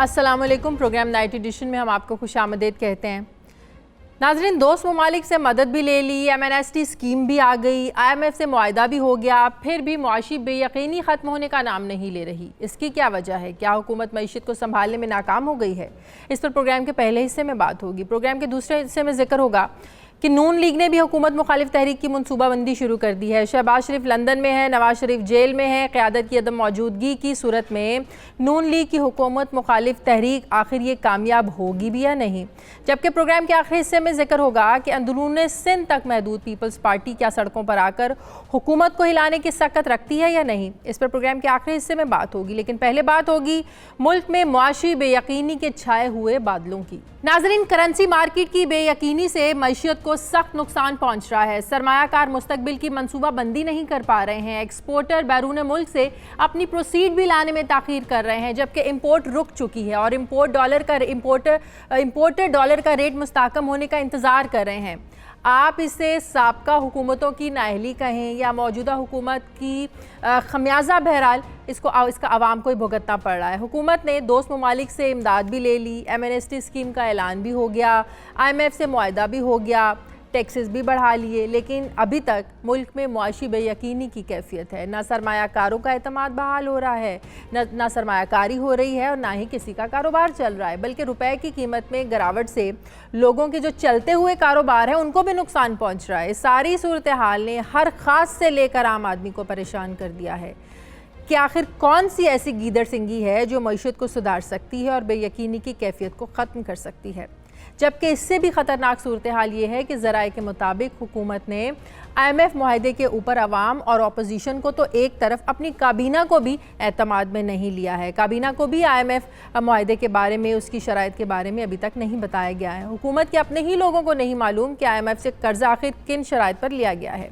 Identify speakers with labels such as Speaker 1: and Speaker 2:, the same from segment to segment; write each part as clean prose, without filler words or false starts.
Speaker 1: अस्सलामुअलैकुम। Programme night addition में हम आपको खुशामदीद कहते हैं। नाज़रीन, दोस्त ममालिक से मदद भी ले ली, MNST स्कीम भी आ गई, IMF से मुआहदा भी हो गया, फिर भी मुआशी बेयकीनी ख़त्म होने का नाम नहीं ले रही। इसकी क्या वजह है? क्या हुकूमत मईशत को संभालने में नाकाम हो गई है? इस पर प्रोग्राम के पहले हिस्से में बात होगी। प्रोग्राम के दूसरे हिस्से में जिक्र होगा कि नून लीग ने भी हुकूमत मुखालिफ तहरीक की मनसूबाबंदी शुरू कर दी है। शहबाज शरीफ लंदन में है, नवाज शरीफ जेल में है। क़यादत की अदम मौजूदगी की सूरत में नून लीग की हुकूमत मुखालिफ तहरीक आखिर ये कामयाब होगी भी या नहीं? जबकि प्रोग्राम के आखिरी हिस्से में जिक्र होगा कि अंदरून सिंध तक महदूद पीपल्स पार्टी क्या सड़कों पर आकर हुकूमत को हिलाने की सकत रखती है या नहीं? इस पर प्रोग्राम के आखिरी हिस्से में बात होगी। लेकिन पहले बात होगी मुल्क में मुआशी बेयकीनी के छाए हुए बादलों की। नाजरीन, करेंसी मार्केट की बेयकीनी से मईशत को सख्त नुकसान पहुंच रहा है। सरमायाकार मुस्तकबिल की मनसूबाबंदी नहीं कर पा रहे हैं। एक्सपोर्टर बैरून मुल्क से अपनी प्रोसीड भी लाने में ताख़ीर कर रहे हैं, जबकि इंपोर्ट रुक चुकी है और इम्पोर्टर डॉलर का रेट मुस्तहकम होने का इंतज़ार कर रहे हैं। आप इसे साबका हुकूमतों की नाअहली कहें या मौजूदा हुकूमत की खमियाजा, बहरहाल इसका आवाम को ही भुगतना पड़ रहा है। हुकूमत ने दोस्त ममालिक से इमदाद भी ले ली, MNST स्कीम का ऐलान भी हो गया, IMF से मुआहदा भी हो गया, टैक्सेस भी बढ़ा लिए, लेकिन अभी तक मुल्क में मुआशी बेयकीनी की कैफियत है। ना सरमायाकारों का एतमाद बहाल हो रहा है, ना सरमायाकारी हो रही है और ना ही किसी का कारोबार चल रहा है, बल्कि रुपए की कीमत में गिरावट से लोगों के जो चलते हुए कारोबार है उनको भी नुकसान पहुँच रहा है। सारी सूरत हाल ने हर ख़ास से लेकर आम आदमी को परेशान कर दिया है कि आखिर कौन सी ऐसी गीदड़ सिंगी है जो मईशत को सुधार सकती है और बेयकीनी की कैफियत को ख़त्म कर सकती है। जबकि इससे भी ख़तरनाक सूरत हाल ये है कि ज़राए के मुताबिक हुकूमत ने IMF मुआहदे के ऊपर अवाम और अपोजिशन को तो एक तरफ, अपनी काबीना को भी एतमाद में नहीं लिया है। काबीना को भी IMF मुआहदे के बारे में, उसकी शराइत के बारे में अभी तक नहीं बताया गया है। हुकूमत के अपने ही लोगों को नहीं मालूम कि IMF से कर्जा आखिर किन शराइत पर लिया गया है।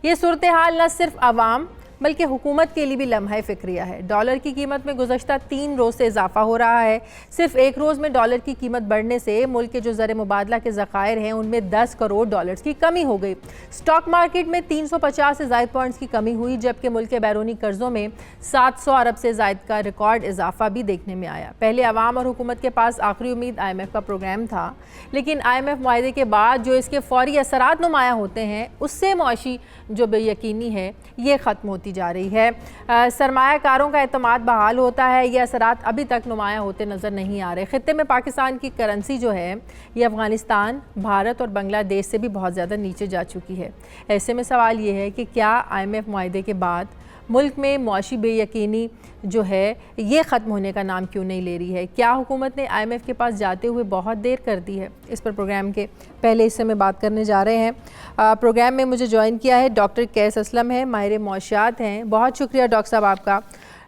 Speaker 1: ये सूरत हाल न सिर्फ अवाम बल्कि हुकूमत के लिए भी लम्हा फ़िक्रिया है। डॉलर की कीमत में गुज़श्ता 3 रोज़ से इजाफा हो रहा है। सिर्फ एक रोज़ में डॉलर की कीमत बढ़ने से मुल्क के जो ज़र मुबादला के ज़खायर हैं उनमें 10 करोड़ डॉलर्स की कमी हो गई। स्टॉक मार्केट में 350 से ज़ायद पॉइंट्स की कमी हुई, जबकि मुल्क के बैरूनी कर्ज़ों में 700 अरब से ज़ायद का रिकॉर्ड इजाफा भी देखने में आया। पहले अवाम और हुकूमत के पास आखिरी उम्मीद IMF का प्रोग्राम था, लेकिन IMF मुआहदे के बाद जो इसके फ़ौरी असरात नुमायाँ होते हैं उससे मुआशी जो बेयकीनी है ये ख़त्म होती जा रही है। सरमायाकारों का एतमाद बहाल होता है, ये असरात अभी तक नुमायाँ होते नज़र नहीं आ रहे। ख़ित्ते में पाकिस्तान की करेंसी जो है ये अफ़गानिस्तान, भारत और बांग्लादेश से भी बहुत ज़्यादा नीचे जा चुकी है। ऐसे में सवाल ये है कि क्या IMF मुआहदे के बाद मुल्क में मुआशी बेयकीनी जो है ये ख़त्म होने का नाम क्यों नहीं ले रही है? क्या हुकूमत ने IMF के पास जाते हुए बहुत देर कर दी है? इस पर प्रोग्राम के पहले हिस्से में बात करने जा रहे हैं। प्रोग्राम में मुझे ज्वाइन किया है डॉक्टर कैस असलम है, माहिर मौशियात हैं। बहुत शुक्रिया डॉक्टर साहब आपका।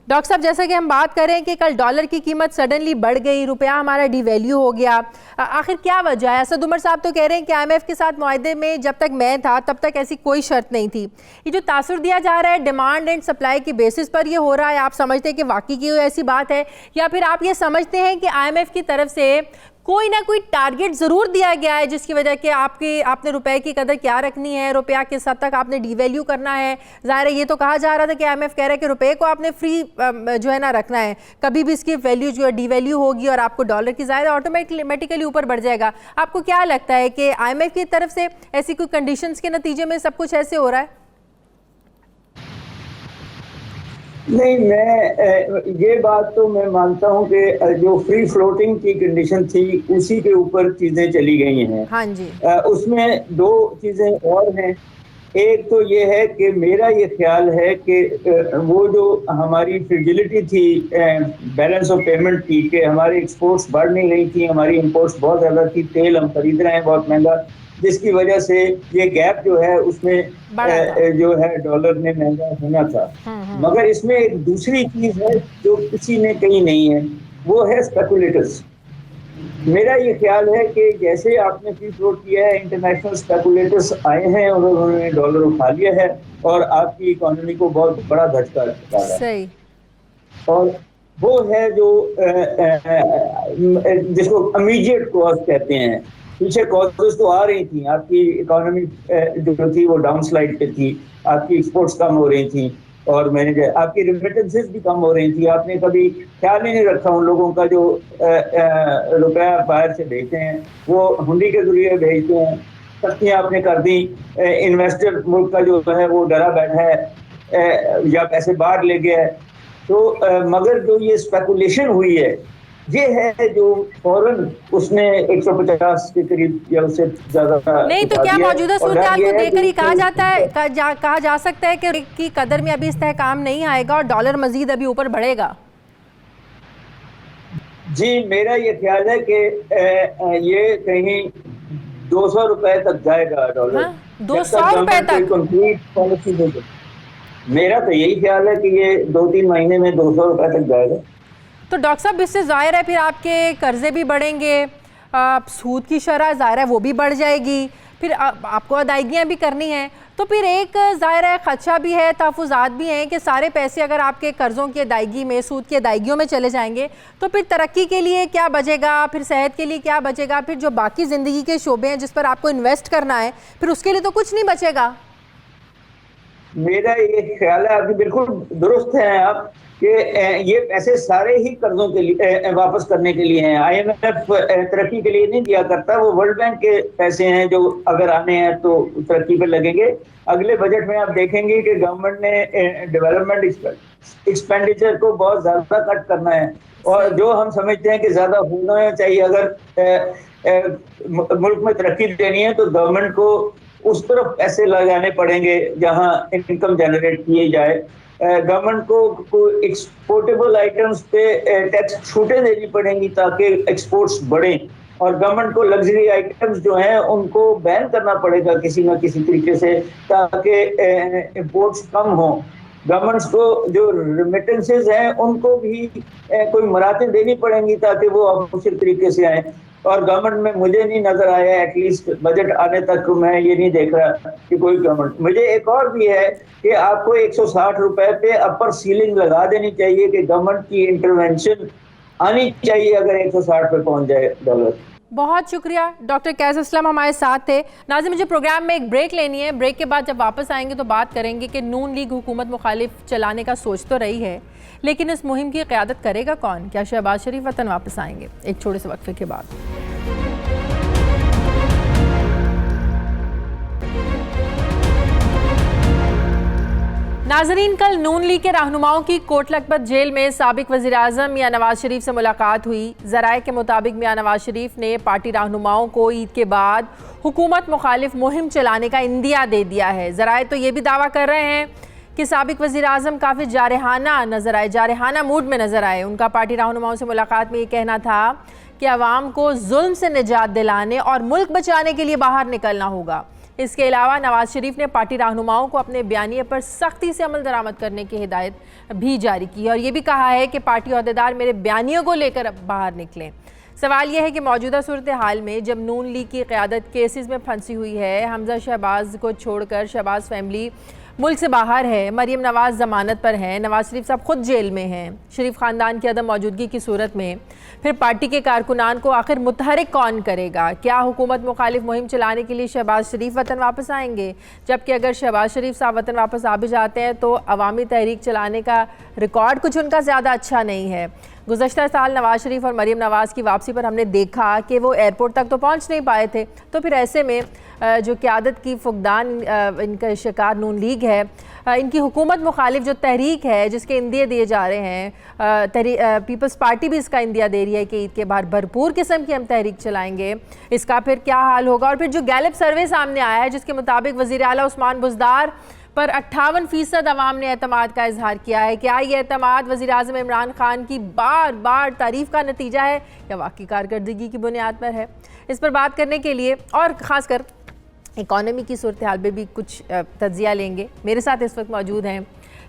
Speaker 1: डॉक्टर साहब, जैसा कि हम बात करें कि कल डॉलर की कीमत सडनली बढ़ गई, रुपया हमारा डिवैल्यू हो गया, आखिर क्या वजह है? असद उमर साहब तो कह रहे हैं कि IMF के साथ मुआहदे में जब तक मैं था तब तक ऐसी कोई शर्त नहीं थी। ये जो तासुर दिया जा रहा है डिमांड एंड सप्लाई की बेसिस पर ये हो रहा है, आप समझते हैं कि वाकई की ऐसी बात है, या फिर आप ये समझते हैं कि IMF की तरफ से कोई ना कोई टारगेट ज़रूर दिया गया है जिसकी वजह के आपने रुपए की कदर क्या रखनी है, रुपया किस हद तक आपने डिवैल्यू करना है? ज़ाहिर है ये तो कहा जा रहा था कि IMF कह रहा है कि रुपए को आपने फ्री जो है ना रखना है, कभी भी इसकी वैल्यू जो है डिवैल्यू होगी और आपको डॉलर की ज़ाहिर ऑटोमेटिकली ऊपर बढ़ जाएगा। आपको क्या लगता है कि IMF की तरफ से ऐसी कोई कंडीशंस के नतीजे में सब कुछ ऐसे हो रहा है?
Speaker 2: नहीं, मैं ये बात तो मैं मानता हूँ कि जो फ्री फ्लोटिंग की कंडीशन थी उसी के ऊपर चीज़ें चली गई हैं।
Speaker 1: हाँ जी।
Speaker 2: उसमें 2 चीज़ें और हैं। एक तो ये है कि मेरा ये ख्याल है कि वो जो हमारी फ्रिजिलिटी थी बैलेंस ऑफ पेमेंट की, कि हमारी एक्सपोर्ट्स बढ़ नहीं रही थी, हमारी इंपोर्ट्स बहुत ज़्यादा थी, तेल हम खरीद रहे हैं बहुत महंगा, जिसकी वजह से ये गैप जो है उसमें जो है डॉलर ने महंगा होना था। मगर इसमें एक दूसरी चीज है जो किसी ने कही नहीं है, वो है स्पेकुलेटर्स। मेरा ये ख्याल है कि जैसे आपने फ्री फ्लोट किया है, इंटरनेशनल स्पेकुलेटर्स आए हैं और उन्होंने डॉलर उठा लिया है और आपकी इकोनॉमी को बहुत बड़ा झटका डाला है। और वो है जो जिसको इमीडिएट कॉज कहते हैं। पीछे कॉजेस तो आ रही थी, आपकी इकोनॉमी जो थी वो डाउन स्लाइड पे थी, आपकी एक्सपोर्ट्स कम हो रही थी, और मैनेजर, आपकी रिमिटेंसेस भी कम हो रही थी। आपने कभी ख्याल ही नहीं रखा उन लोगों का जो रुपया बाहर से भेजते हैं, वो हुंडी के जरिए भेजते हैं। सख्तियाँ आपने कर दी, इन्वेस्टर मुल्क का जो है वो डरा बैठा है या पैसे बाहर ले गया है। तो मगर जो ये स्पेकुलेशन हुई है, ये है जो फौरन उसने 150 के करीब या उससे ज्यादा
Speaker 1: नहीं, तो क्या मौजूदा सूरत हाल को देखकर ही कहा जाता है, कहा जा सकता है कि कदर में अभी इस्तेहकाम नहीं आएगा और डॉलर मजीद अभी ऊपर बढ़ेगा?
Speaker 2: जी, मेरा ये ख्याल है कि ये कहीं 200 रुपए तक जाएगा डॉलर।
Speaker 1: हाँ, 200 रुपए तक?
Speaker 2: कंप्लीट पॉलिसी हो। मेरा तो यही ख्याल है कि ये 2-3 महीने में 200 रुपए तक जाएगा।
Speaker 1: तो डॉक्टर साहब, इससे ज़ाहिर है फिर आपके कर्जे भी बढ़ेंगे, सूद की शरह ज़ाहिर है वो भी बढ़ जाएगी, फिर आपको अदायगियाँ भी करनी हैं। तो फिर एक ज़ाहिर है ख़दशा भी है, तहफ़्फ़ुज़ात भी हैं कि सारे पैसे अगर आपके कर्ज़ों की अदायगी में, सूद की अदायगियों में चले जाएंगे तो फिर तरक्की के लिए क्या बचेगा, फिर सेहत के लिए क्या बचेगा, फिर जो बाकी ज़िंदगी के शोबे हैं जिस पर आपको इन्वेस्ट करना है, फिर उसके लिए तो कुछ नहीं बचेगा।
Speaker 2: मेरा ये ख्याल है, आपकी बिल्कुल दुरुस्त हैं आप, कि ये पैसे सारे ही कर्जों के लिए वापस करने के लिए हैं। IMF तरक्की के लिए नहीं दिया करता, वो वर्ल्ड बैंक के पैसे हैं जो अगर आने हैं तो तरक्की पे लगेंगे। अगले बजट में आप देखेंगे कि गवर्नमेंट ने डेवलपमेंट एक्सपेंडिचर को बहुत ज्यादा कट करना है, और जो हम समझते हैं कि ज्यादा होना चाहिए, अगर मुल्क में तरक्की देनी है तो गवर्नमेंट को उस तरफ पैसे लगाने पड़ेंगे जहां इनकम जनरेट किए जाए। गवर्नमेंट को एक्सपोर्टेबल आइटम्स पे टैक्स छूटें देनी पड़ेंगी ताकि एक्सपोर्ट्स बढ़ें, और गवर्नमेंट को लग्जरी आइटम्स जो हैं उनको बैन करना पड़ेगा किसी ना किसी तरीके से, ताकि इंपोर्ट्स कम हों। गवर्नमेंट्स को जो रेमिटेंसेस हैं उनको भी कोई मराहतें देनी पड़ेंगी ताकि वो अफसर तरीके से आए। और गवर्नमेंट में मुझे नहीं नजर आया, एटलीस्ट बजट आने तक मैं ये नहीं देख रहा कि कोई गवर्नमेंट। मुझे एक और भी है कि आपको 160 रुपए पे अपर सीलिंग लगा देनी चाहिए कि गवर्नमेंट की इंटरवेंशन आनी चाहिए अगर 160 पे पहुंच जाए डॉलर।
Speaker 1: बहुत शुक्रिया। डॉक्टर कैस असलम हमारे साथ थे। नाज़रीन, मुझे प्रोग्राम में एक ब्रेक लेनी है। ब्रेक के बाद जब वापस आएंगे तो बात करेंगे कि नून लीग हुकूमत मुखालिफ चलाने का सोच तो रही है, लेकिन इस मुहिम की क़यादत करेगा कौन? क्या शहबाज शरीफ वतन वापस आएंगे? एक छोटे से वक्फे के बाद। नाजरीन, कल नून लीग के रहनुमाओं की कोट लखपत जेल में साबिक वज़ीर आज़म मियां नवाज शरीफ से मुलाकात हुई। ज़राए के मुताबिक मियां नवाज शरीफ ने पार्टी रहनुमाओं को ईद के बाद हुकूमत मुखालिफ मुहिम चलाने का इंदिया दे दिया है। ज़राए तो ये भी दावा कर रहे हैं कि साबिक वज़ीर आज़म काफ़ी जारहाना नज़र आए, जारहाना मूड में नज़र आए। उनका पार्टी रहनुमाओं से मुलाकात में ये कहना था कि अवाम को जुल्म से निजात दिलाने और मुल्क बचाने के लिए बाहर निकलना होगा। इसके अलावा नवाज शरीफ ने पार्टी रहनुमाओं को अपने बयानिए पर सख्ती से अमल दरामद करने की हिदायत भी जारी की है, और ये भी कहा है कि पार्टी अहदेदार मेरे बयानियों को लेकर अब बाहर निकलें। सवाल यह है कि मौजूदा सूरत हाल में जब नून लीग की क़यादत केसेस में फंसी हुई है, हमजा शहबाज को छोड़कर शहबाज फैमिली मुल्क से बाहर है, मरीम नवाज़ ज़मानत पर हैं, नवाज शरीफ साहब खुद जेल में हैं, शरीफ ख़ानदान की अदम मौजूदगी की सूरत में फिर पार्टी के कारकुनान को आखिर मुतहरिक कौन करेगा? क्या हुकूमत मुखालिफ मुहिम चलाने के लिए शहबाज शरीफ वतन वापस आएंगे? जबकि अगर शहबाज शरीफ साहब वतन वापस आ भी जाते हैं तो अवामी तहरीक चलाने का रिकॉर्ड कुछ उनका ज़्यादा अच्छा नहीं है। गुज़श्ता साल नवाज शरीफ और मरीम नवाज़ की वापसी पर हमने देखा कि वो एयरपोर्ट तक तो पहुँच नहीं पाए थे। तो फिर ऐसे में जो क़यादत की फुकदान इनका शिकार नून लीग है, इनकी हुकूमत मुखालिफ जो तहरीक है जिसके इंदिया दिए जा रहे हैं, पीपल्स पार्टी भी इसका इंदिया दे रही है कि ईद के बाद भरपूर किस्म की हम तहरीक चलाएंगे, इसका फिर क्या हाल होगा? और फिर जो गैलप सर्वे सामने आया है जिसके मुताबिक वज़ीर आला उस्मान बुज़दार पर 58% अवाम ने एतमाद का इजहार किया है। क्या ये एतमाद वज़ीर आज़म इमरान खान की बार बार तारीफ़ का नतीजा है या वाकई कारकर्दगी की बुनियाद पर है? इस पर बात करने के लिए और ख़ासकर इकॉनमी की सूरत हाल में भी कुछ तज्जिया लेंगे। मेरे साथ इस वक्त मौजूद हैं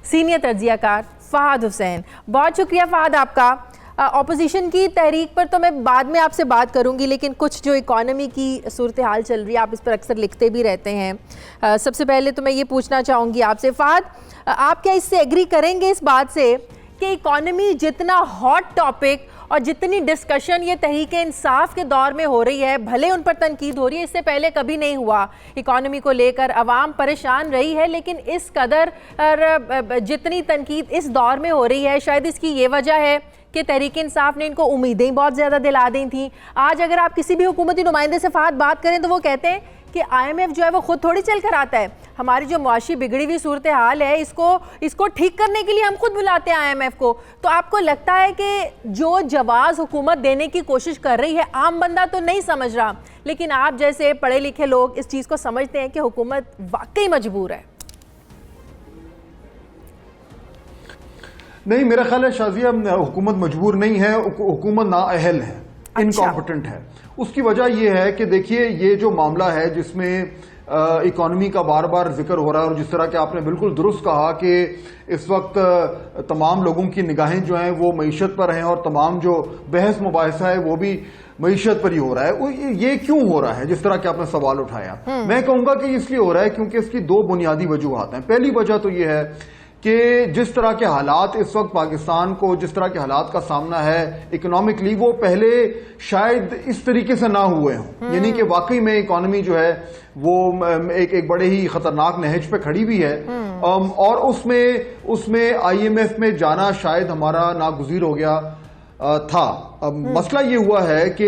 Speaker 1: सीनियर तज्जियाकार फ़हाद हुसैन। बहुत शुक्रिया फ़हाद आपका। अपोजिशन की तहरीक पर तो मैं बाद में आपसे बात करूंगी, लेकिन कुछ जो इकॉनमी की सूरत हाल चल रही है आप इस पर अक्सर लिखते भी रहते हैं। सबसे पहले तो मैं ये पूछना चाहूँगी आपसे फ़हाद, आप क्या इससे एग्री करेंगे इस बात से कि इकॉनमी जितना हॉट टॉपिक और जितनी डिस्कशन ये तहरीक इंसाफ के दौर में हो रही है, भले उन पर तनकीद हो रही है, इससे पहले कभी नहीं हुआ। इकॉनमी को लेकर अवाम परेशान रही है, लेकिन इस कदर जितनी तनकीद इस दौर में हो रही है, शायद इसकी ये वजह है कि तहरीक इंसाफ ने इनको उम्मीदें बहुत ज़्यादा दिला दी थी। आज अगर आप किसी भी हुकूमती नुमाइंदे से फ़ात बात करें तो वो कहते हैं कि IMF जो है वो खुद थोड़ी चल कर आता है, हमारी जो मुआशी बिगड़ी हुई सूरत हाल है इसको ठीक करने के लिए हम खुद बुलाते हैं IMF को। तो आपको लगता है कि जो जवाब हुकूमत देने की कोशिश कर रही है आम बंदा तो नहीं समझ रहा, लेकिन आप जैसे पढ़े लिखे लोग इस चीज़ को समझते हैं कि हुकूमत वाकई मजबूर है?
Speaker 3: नहीं, मेरा ख्याल है शाजिया हुकूमत मजबूर नहीं है, हुकूमत नाअहल है, इनकॉम्पिटेंट है। उसकी वजह यह है कि देखिए ये जो मामला है जिसमें इकॉनमी का बार बार जिक्र हो रहा है और जिस तरह के आपने बिल्कुल दुरुस्त कहा कि इस वक्त तमाम लोगों की निगाहें जो हैं वो मईशत पर हैं और तमाम जो बहस मुबाहिसा है वो भी मईशत पर ही हो रहा है। ये क्यों हो रहा है जिस तरह के आपने सवाल उठाया? मैं कहूंगा कि इसलिए हो रहा है क्योंकि इसकी दो बुनियादी वजूहात हैं। पहली वजह तो ये है कि जिस तरह के हालात इस वक्त पाकिस्तान को, जिस तरह के हालात का सामना है इकोनॉमिकली, वो पहले शायद इस तरीके से ना हुए हों। यानी कि वाकई में इकोनॉमी जो है वो एक बड़े ही खतरनाक नहज पे खड़ी हुई है और उसमें IMF में जाना शायद हमारा नागुज़ीर हो गया था। अब मसला ये हुआ है कि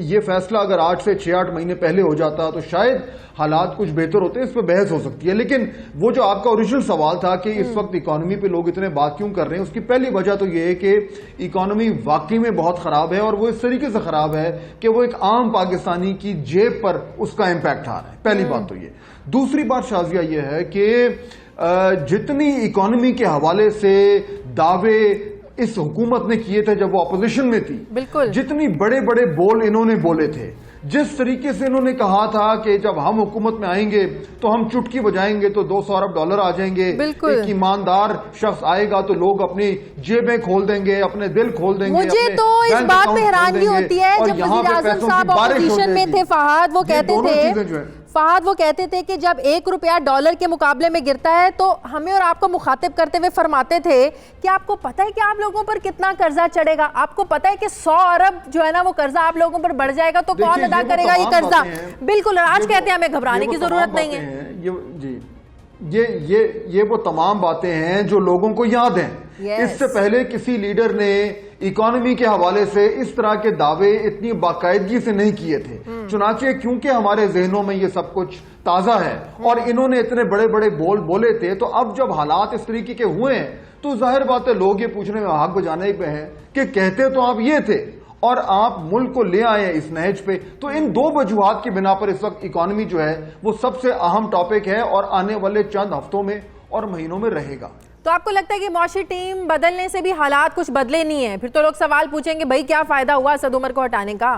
Speaker 3: ये फैसला अगर 8 से 6-8 महीने पहले हो जाता तो शायद हालात कुछ बेहतर होते, इस पर बहस हो सकती है। लेकिन वो जो आपका ओरिजिनल सवाल था कि इस वक्त इकोनॉमी पे लोग इतने बात क्यों कर रहे हैं, उसकी पहली वजह तो ये है कि इकोनॉमी वाकई में बहुत खराब है और वो इस तरीके से खराब है कि वो एक आम पाकिस्तानी की जेब पर उसका इम्पैक्ट आ रहा है। पहली बात तो ये। दूसरी बात शाजिया ये है कि जितनी इकोनॉमी के हवाले से दावे इस हुकूमत ने किए थे जब वो अपोजिशन में थी, बिल्कुल जितनी बड़े बड़े बोल इन्होंने बोले थे, जिस तरीके से इन्होंने कहा था कि जब हम हुकूमत में आएंगे तो हम चुटकी बजाएंगे तो $200 अरब आ जाएंगे, एक ईमानदार शख्स आएगा तो लोग अपनी जेबें खोल देंगे, अपने दिल खोल देंगे।
Speaker 1: मुझे तो इस बात पे हैरानगी होती है जब वज़ीर आज़म साहब अपोजिशन में थे, फहद वो कहते थे कि जब $1 के मुकाबले में गिरता है तो हमें और आपको मुखातिब करते हुए फरमाते थे कि आपको पता है कि आप लोगों पर कितना कर्जा चढ़ेगा, आपको पता है कि 100 अरब जो है ना वो कर्जा आप लोगों पर बढ़ जाएगा, तो कौन अदा करेगा ये कर्जा? बिल्कुल, आज कहते हैं हमें घबराने की जरूरत नहीं है।
Speaker 3: ये वो तमाम बातें हैं जो लोगों को याद हैं। इससे पहले किसी लीडर ने इकोनॉमी के हवाले से इस तरह के दावे इतनी बाकायदगी से नहीं किए थे। चुनाचे क्योंकि हमारे जहनों में ये सब कुछ ताजा है और इन्होंने इतने बड़े बड़े बोल बोले थे, तो अब जब हालात इस तरीके के हुए हैं तो जाहिर बात है लोग ये पूछने में हक बजाने पे हैं कि कहते तो आप ये थे और आप मुल्क को ले आए इस नहज पे। तो इन दो वजूहात की बिना पर इस वक्त इकोनॉमी जो है वो सबसे अहम टॉपिक है और आने वाले चंद हफ्तों में और महीनों में रहेगा।
Speaker 1: तो आपको लगता है कि मुआशी टीम बदलने से भी हालात कुछ बदले नहीं है? फिर तो लोग सवाल पूछेंगे भाई क्या फायदा हुआ असद उमर को हटाने का?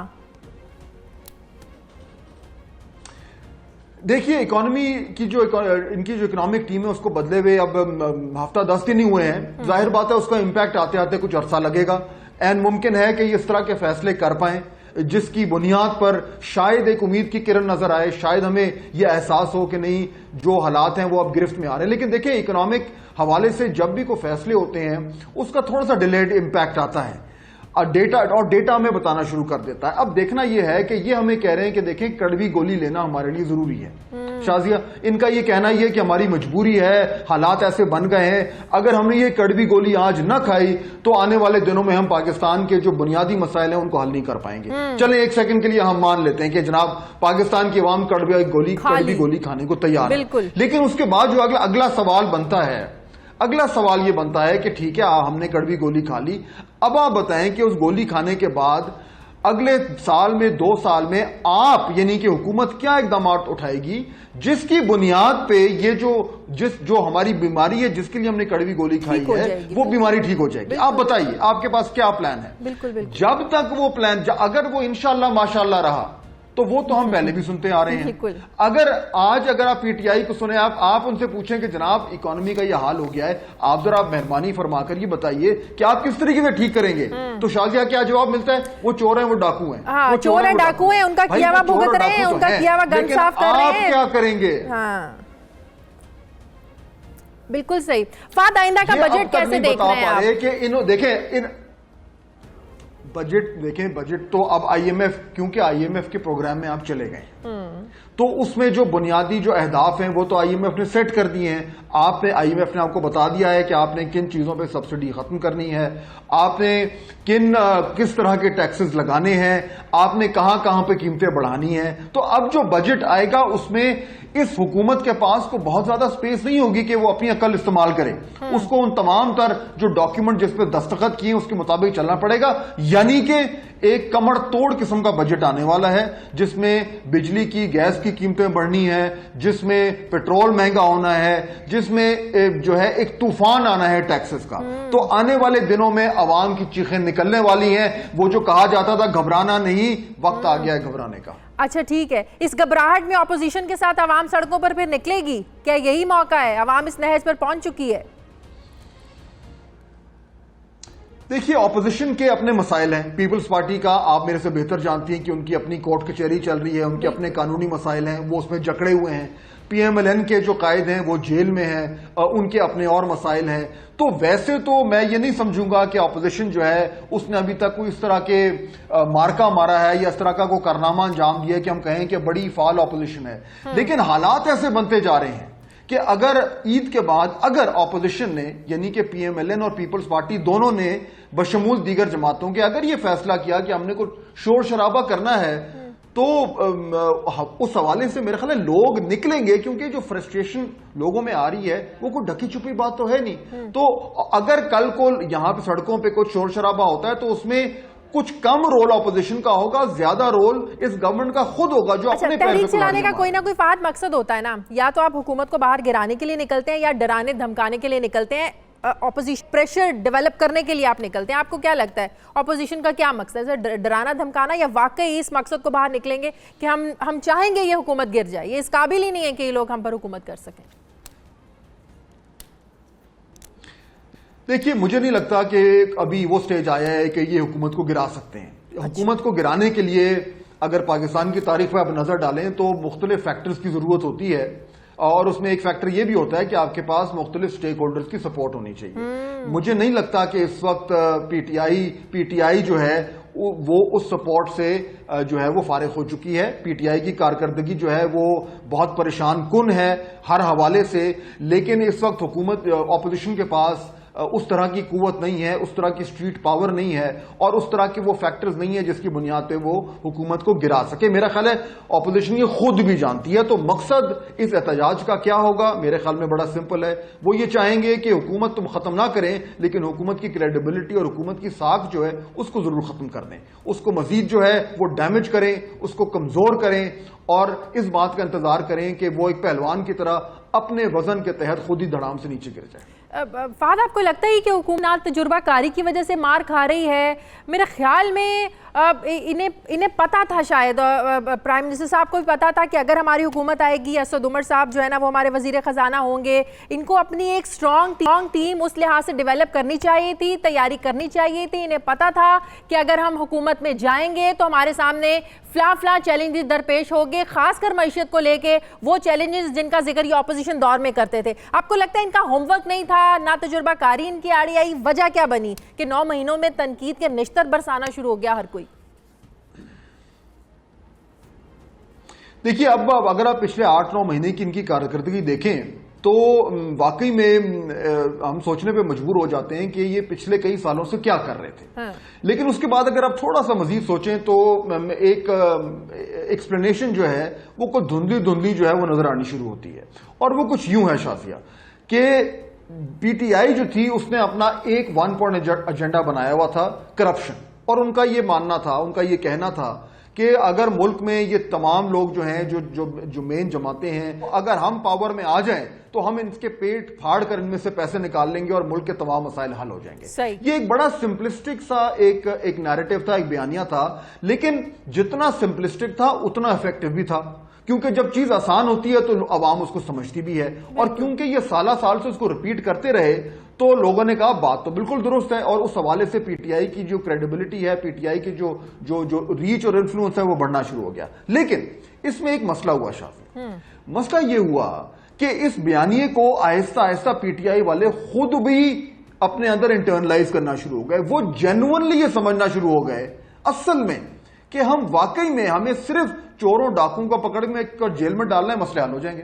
Speaker 3: देखिए इकोनॉमी की इनकी जो इकोनॉमिक टीम है उसको बदले हुए अब हफ्ता 10 दिन ही हुए हैं। जाहिर बात है उसका इम्पैक्ट आते आते कुछ अरसा लगेगा। एंड मुमकिन है कि इस तरह के फैसले कर पाएं जिसकी बुनियाद पर शायद एक उम्मीद की किरण नजर आए, शायद हमें यह एहसास हो कि नहीं जो हालात हैं वो अब गिरफ्त में आ रहे हैं। लेकिन देखिए इकोनॉमिक हवाले से जब भी कोई फैसले होते हैं उसका थोड़ा सा डिलेड इम्पैक्ट आता है और डेटा हमें बताना शुरू कर देता है। अब देखना यह है कि ये हमें कह रहे हैं कि देखें कड़वी गोली लेना हमारे लिए जरूरी है। शाजिया इनका ये कहना यह है कि हमारी मजबूरी है, हालात ऐसे बन गए हैं, अगर हमने ये कड़वी गोली आज न खाई तो आने वाले दिनों में हम पाकिस्तान के जो बुनियादी मसाइल हैं उनको हल नहीं कर पाएंगे। चलें एक सेकंड के लिए हम मान लेते हैं कि जनाब पाकिस्तान की अवाम कड़वी गोली खाने को तैयार है, लेकिन उसके बाद जो अगला सवाल बनता है, अगला सवाल यह बनता है कि ठीक है हमने कड़वी गोली खा ली, अब आप बताएं कि उस गोली खाने के बाद अगले साल में 2 साल में आप यानी कि हुकूमत क्या इकदाम उठाएगी जिसकी बुनियाद पे ये जो हमारी बीमारी है जिसके लिए हमने कड़वी गोली खाई है वो बीमारी ठीक हो जाएगी। आप बताइए आपके पास क्या प्लान है? बिल्कुल। जब तक वो प्लान अगर वो इंशाल्लाह माशाल्लाह रहा तो वो तो हम पहले भी सुनते आ रहे हैं। अगर आप पीटीआई को सुने, आप उनसे पूछें कि जनाब इकोनॉमी का ये हाल हो गया है, आप जरा मेहरबानी फरमाकर ये बताइए कि आप किस तरीके से ठीक करेंगे, तो शाजिया क्या जवाब मिलता है? वो चोर हैं, वो डाकू हैं।
Speaker 1: वो चोर हैं, डाकू हैं, उनका किया हुआ भुगत रहे हैं, उनका किया हुआ गन साफ कर रहे हैं।
Speaker 3: आप क्या करेंगे?
Speaker 1: बिल्कुल सही। फाद आइंदा का बजट कैसे देख रहे हैं आप?
Speaker 3: देखें बजट देखें, बजट तो अब आईएमएफ, क्योंकि आईएमएफ के प्रोग्राम में आप चले गए तो उसमें जो बुनियादी जो अहदाफ हैं वो तो आईएमएफ ने सेट कर दिए हैं। आपने आईएमएफ ने आपको बता दिया है कि आपने किन चीजों पे सब्सिडी खत्म करनी है, आपने किस तरह के टैक्सेस लगाने हैं, आपने कहां कहां पे कीमतें बढ़ानी है। तो अब जो बजट आएगा उसमें इस हुकूमत के पास को बहुत ज्यादा स्पेस नहीं होगी कि वो अपनी अकल इस्तेमाल करे। उसको उन तमाम तर जो डॉक्यूमेंट जिस पे दस्तखत किए उसके मुताबिक चलना पड़ेगा। यानी कि एक कमर तोड़ किस्म का बजट आने वाला है जिसमें बिजली की, गैस की कीमतें बढ़नी है, जिसमें पेट्रोल महंगा होना है, जिसमें जो है एक तूफान आना है टैक्सेस का। तो आने वाले दिनों में अवाम की चीखें निकलने वाली हैं। वो जो कहा जाता था घबराना नहीं, वक्त आ गया है घबराने का।
Speaker 1: अच्छा ठीक है, इस घबराहट में ऑपोजिशन के साथ आवाम सड़कों पर फिर निकलेगी क्या? यही मौका है, आवाम इस नहज पर पहुंच चुकी है।
Speaker 3: देखिए, ऑपोजिशन के अपने मसाइल हैं। पीपल्स पार्टी का आप मेरे से बेहतर जानती हैं कि उनकी अपनी कोर्ट कचहरी चल रही है, उनके अपने कानूनी मसाइल हैं, वो उसमें जकड़े हुए हैं। पीएमएलएन के जो कायद हैं वो जेल में हैं, उनके अपने और मसाइल हैं। तो वैसे तो मैं ये नहीं समझूंगा कि ऑपोजिशन जो है उसने अभी तक कोई इस तरह के मार्का मारा है या इस तरह का कोई कारनामा अंजाम दिया कि हम कहें कि बड़ी फाल ऑपोजिशन है। लेकिन हालात ऐसे बनते जा रहे हैं कि अगर ईद के बाद अगर ऑपोजिशन ने, यानी कि पीएमएलएन और पीपल्स पार्टी दोनों ने बशमूल दीगर जमातों के, अगर ये फैसला किया कि हमने कुछ शोर शराबा करना है तो उस हवाले से मेरे ख्याल है लोग निकलेंगे, क्योंकि जो फ्रस्ट्रेशन लोगों में आ रही है वो कोई ढकी छुपी बात तो है नहीं। तो अगर कल को यहां पे सड़कों पे कुछ शोर शराबा होता है तो उसमें कुछ कम रोल ऑपोजिशन का होगा, ज्यादा रोल इस गवर्नमेंट का खुद होगा जो अपने
Speaker 1: तहरीक चलाने का कोई ना कोई फाद मकसद होता है ना। या तो आप हुकूमत को बाहर गिराने के लिए निकलते हैं या डराने धमकाने के लिए निकलते हैं, ऑपोजिशन प्रेशर डेवलप करने के लिए आप निकलते हैं। आपको क्या लगता है ऑपोजिशन का क्या मकसद है, डराना धमकाना, या वाकई इस मकसद को बाहर निकलेंगे कि हम चाहेंगे ये हुकूमत गिर जाए, ये इस काबिल ही नहीं है कि ये लोग हम पर हुकूमत कर सकें?
Speaker 3: देखिए, मुझे नहीं लगता कि अभी वो स्टेज आया है कि ये हुकूमत को गिरा सकते हैं। हुकूमत को गिराने के लिए अगर पाकिस्तान की तारीख पर आप नजर डालें तो मुख्तलिफ फैक्टर्स की जरूरत होती है, और उसमें एक फैक्टर ये भी होता है कि आपके पास मुख्तलिफ स्टेक होल्डर्स की सपोर्ट होनी चाहिए। मुझे नहीं लगता कि इस वक्त पीटीआई जो है वो उस सपोर्ट से जो है वो फारिग हो चुकी है। पीटीआई की कारकर्दगी जो है वो बहुत परेशान कुन है हर हवाले से। लेकिन इस वक्त हुकूमत, ऑपोजिशन के पास उस तरह की कुव्वत नहीं है, उस तरह की स्ट्रीट पावर नहीं है, और उस तरह के वो फैक्टर्स नहीं है जिसकी बुनियाद पे वो हुकूमत को गिरा सके। मेरा ख्याल है ऑपोजिशन ये खुद भी जानती है। तो मकसद इस एहतजाज का क्या होगा, मेरे ख्याल में बड़ा सिंपल है। वो ये चाहेंगे कि हुकूमत तुम खत्म ना करें, लेकिन हुकूमत की क्रेडिबिलिटी और हुकूमत की साख जो है उसको जरूर खत्म कर दें, उसको मजीद जो है वो डैमेज करें, उसको कमजोर करें, और इस बात का इंतजार करें कि वो एक पहलवान की तरह अपने वजन के तहत खुद ही धड़ाम से नीचे गिर जाए।
Speaker 1: फाद, आपको लगता है कि हुकूमत तजुर्बाकारी की वजह से मार खा रही है? मेरे ख्याल में इन्हें पता था, शायद प्राइम मिनिस्टर साहब को भी पता था कि अगर हमारी हुकूमत आएगी, असद उमर साहब जो है ना वो हमारे वजीर खजाना होंगे, इनको अपनी एक स्ट्रॉन्ग टीम उस लिहाज से डेवलप करनी चाहिए थी, तैयारी करनी चाहिए थी। इन्हें पता था कि अगर हम हुकूमत में जाएंगे तो हमारे सामने फ्ला चैलेंजेस दरपेश होंगे, खासकर मईशत को लेके वो चैलेंजेस जिनका जिक्र ये ऑपोजिशन दौर में करते थे। आपको लगता है इनका होमवर्क नहीं था, ना तजुर्बाकारी इनकी आड़ी आई? वजह क्या बनी कि 9 महीनों में तनकीद के निश्तर बरसाना शुरू हो गया हर कोई?
Speaker 3: देखिए, अब अगर आप पिछले 8-9 महीने की इनकी कारकर्दगी देखें तो वाकई में हम सोचने पे मजबूर हो जाते हैं कि ये पिछले कई सालों से क्या कर रहे थे। हाँ। लेकिन उसके बाद अगर आप थोड़ा सा मजीद सोचें तो एक एक्सप्लेनेशन जो है वो कुछ धुंधली जो है वो नजर आनी शुरू होती है, और वो कुछ यूं है शाफिया कि पीटीआई जो थी उसने अपना एक 1 पॉइंट एजेंडा बनाया हुआ था, करप्शन। और उनका ये मानना था, उनका ये कहना था कि अगर मुल्क में ये तमाम लोग जो हैं जो मेन जमाते हैं, अगर हम पावर में आ जाएं तो हम इनके पेट फाड़ कर इनमें से पैसे निकाल लेंगे और मुल्क के तमाम मसाइल हल हो जाएंगे। ये एक बड़ा सिंपलिस्टिक सा एक नैरेटिव था, एक बयानिया था, लेकिन जितना सिंपलिस्टिक था उतना इफेक्टिव भी था, क्योंकि जब चीज आसान होती है तो अवाम उसको समझती भी है। और क्योंकि ये साल से उसको रिपीट करते रहे तो लोगों ने कहा बात तो बिल्कुल दुरुस्त है, और उस हवाले से पीटीआई की जो क्रेडिबिलिटी है, पीटीआई की जो रीच और इन्फ्लुएंस है वो बढ़ना शुरू हो गया। लेकिन इसमें एक मसला हुआ शाफी, मसला ये हुआ कि इस बयानिए को आहिस्ता आहिस्ता पीटीआई वाले खुद भी अपने अंदर इंटरनलाइज करना शुरू हो गए। वो जेन्युइनली ये समझना शुरू हो गए असल में कि हम वाकई में हमें सिर्फ चोरों डाकुओं को पकड़ में जेल में डालना है, मसले हल हो जाएंगे।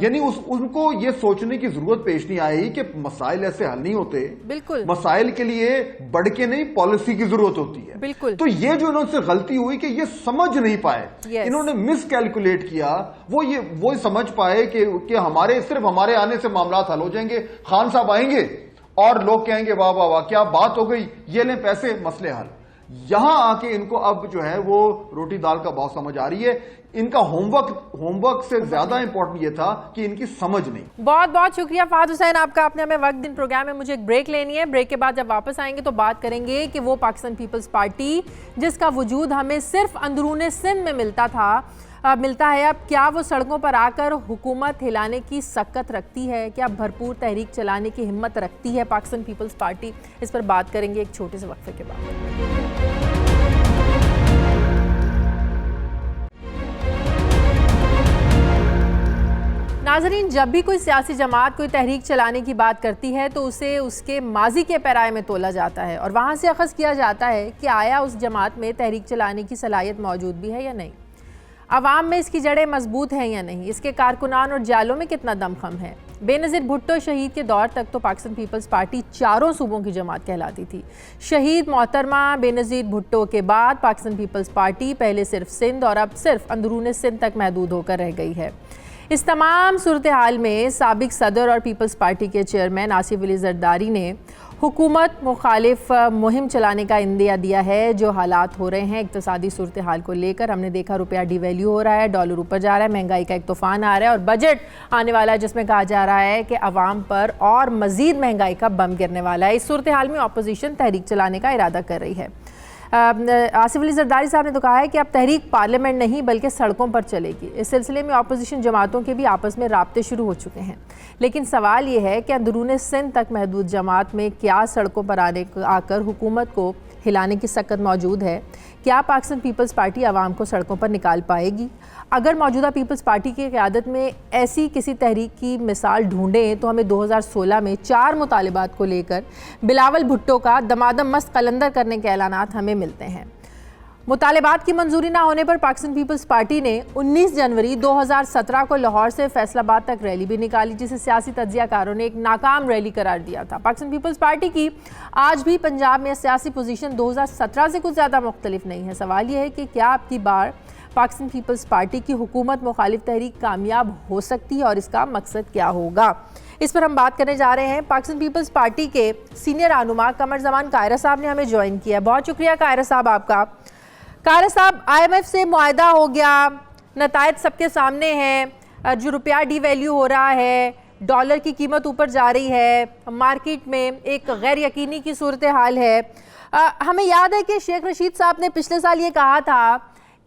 Speaker 3: यानी उनको ये सोचने की जरूरत पेश नहीं आई कि मसाइल ऐसे हल नहीं होते।
Speaker 1: बिल्कुल,
Speaker 3: मसाइल के लिए बढ़ के नहीं, पॉलिसी की जरूरत होती है।
Speaker 1: बिल्कुल।
Speaker 3: तो ये जो इन्होंने गलती हुई कि ये समझ नहीं पाए, इन्होंने मिस कैलकुलेट किया। वो समझ पाए कि सिर्फ हमारे आने से मामला हल हो जाएंगे। खान साहब आएंगे और लोग कहेंगे वाह वाह वाह क्या बात हो गई, ये लें पैसे, मसले हल। यहां आके इनको अब जो है वो रोटी दाल का भाव समझ आ रही है। इनका होमवर्क से ज्यादा इंपॉर्टेंट ये था कि इनकी समझ नहीं।
Speaker 1: बहुत बहुत शुक्रिया फहद हुसैन आपका। आपने हमें वक्त दिन प्रोग्राम में मुझे एक ब्रेक लेनी है। ब्रेक के बाद जब वापस आएंगे तो बात करेंगे कि वो पाकिस्तान पीपल्स पार्टी जिसका वजूद हमें सिर्फ अंदरूने सिंध में मिलता है, अब क्या वो सड़कों पर आकर हुकूमत हिलाने की सकत रखती है? क्या भरपूर तहरीक चलाने की हिम्मत रखती है पाकिस्तान पीपल्स पार्टी? इस पर बात करेंगे एक छोटे से वक्फे के बाद। नाज़रीन, जब भी कोई सियासी जमात कोई तहरीक चलाने की बात करती है तो उसे उसके माजी के पैराए में तोला जाता है और वहाँ से अखज़ किया जाता है कि आया उस जमात में तहरीक चलाने की सलाहियत मौजूद भी है या नहीं, अवाम में इसकी जड़ें मजबूत हैं या नहीं, इसके कारकुनान और जालों में कितना दमखम है। बेनज़ीर भुट्टो शहीद के दौर तक तो पाकिस्तान पीपल्स पार्टी चारों सूबों की जमात कहलाती थी। शहीद मोहतरमा बेनज़ीर भुट्टो के बाद पाकिस्तान पीपल्स पार्टी पहले सिर्फ सिंध और अब सिर्फ अंदरूनी सिंध तक महदूद होकर रह गई है। इस तमाम सूरत हाल में साबिक सदर और पीपल्स पार्टी के चेयरमैन आसिफ अली जरदारी ने हुकूमत मुखालिफ मुहिम चलाने का इंदिया दिया है। जो हालात हो रहे हैं इक्तिसादी सूरत हाल को लेकर, हमने देखा रुपया डिवैल्यू हो रहा है, डॉलर ऊपर जा रहा है, महंगाई का एक तूफान आ रहा है और बजट आने वाला है जिसमें कहा जा रहा है कि अवाम पर और मज़ीद महंगाई का बम गिरने वाला है। इस सूरत हाल में अपोजिशन तहरीक चलाने का इरादा कर रही है। आसिफ अली जरदारी साहब ने तो कहा है कि अब तहरीक पार्लियामेंट नहीं बल्कि सड़कों पर चलेगी। इस सिलसिले में अपोजिशन जमातों के भी आपस में राब्ते शुरू हो चुके हैं, लेकिन सवाल ये है कि अंदरूनी सिंध तक महदूद जमात में क्या सड़कों पर आकर हुकूमत को हिलाने की सकत मौजूद है? क्या पाकिस्तान पीपल्स पार्टी आवाम को सड़कों पर निकाल पाएगी? अगर मौजूदा पीपल्स पार्टी की क़यादत में ऐसी किसी तहरीक की मिसाल ढूंढें तो हमें 2016 में 4 मुतालिबात को लेकर बिलावल भुट्टो का दमादम मस्त कलंदर करने के ऐलानात हमें मिलते हैं। मुतालिबात की मंजूरी ना होने पर पाकिस्तान पीपल्स पार्टी ने 19 जनवरी 2017 को लाहौर से फैसलाबाद तक रैली भी निकाली, जिसे सियासी तज्जियाकारों ने एक नाकाम रैली करार दिया था। पाकिस्तान पीपल्स पार्टी की आज भी पंजाब में सियासी पोजीशन 2017 से कुछ ज़्यादा मुख्तलिफ नहीं है। सवाल यह है कि क्या अब की बार पाकिस्तान पीपल्स पार्टी की हुकूमत मुखालिफ तहरीक कामयाब हो सकती है और इसका मकसद क्या होगा? इस पर हम बात करने जा रहे हैं। पाकिस्तान पीपल्स पार्टी के सीनियर रहनुमा कमर जमान कायरा साहब ने हमें ज्वाइन किया। बहुत शुक्रिया कायरा साहब आपका। कायरा साहब, IMF से मुआहदा हो गया, नतायज सबके सामने हैं, जो रुपया डिवैल्यू हो रहा है, डॉलर की कीमत ऊपर जा रही है, मार्केट में एक गैर यकीनी की सूरत हाल है। हमें याद है कि शेख रशीद साहब ने पिछले साल ये कहा था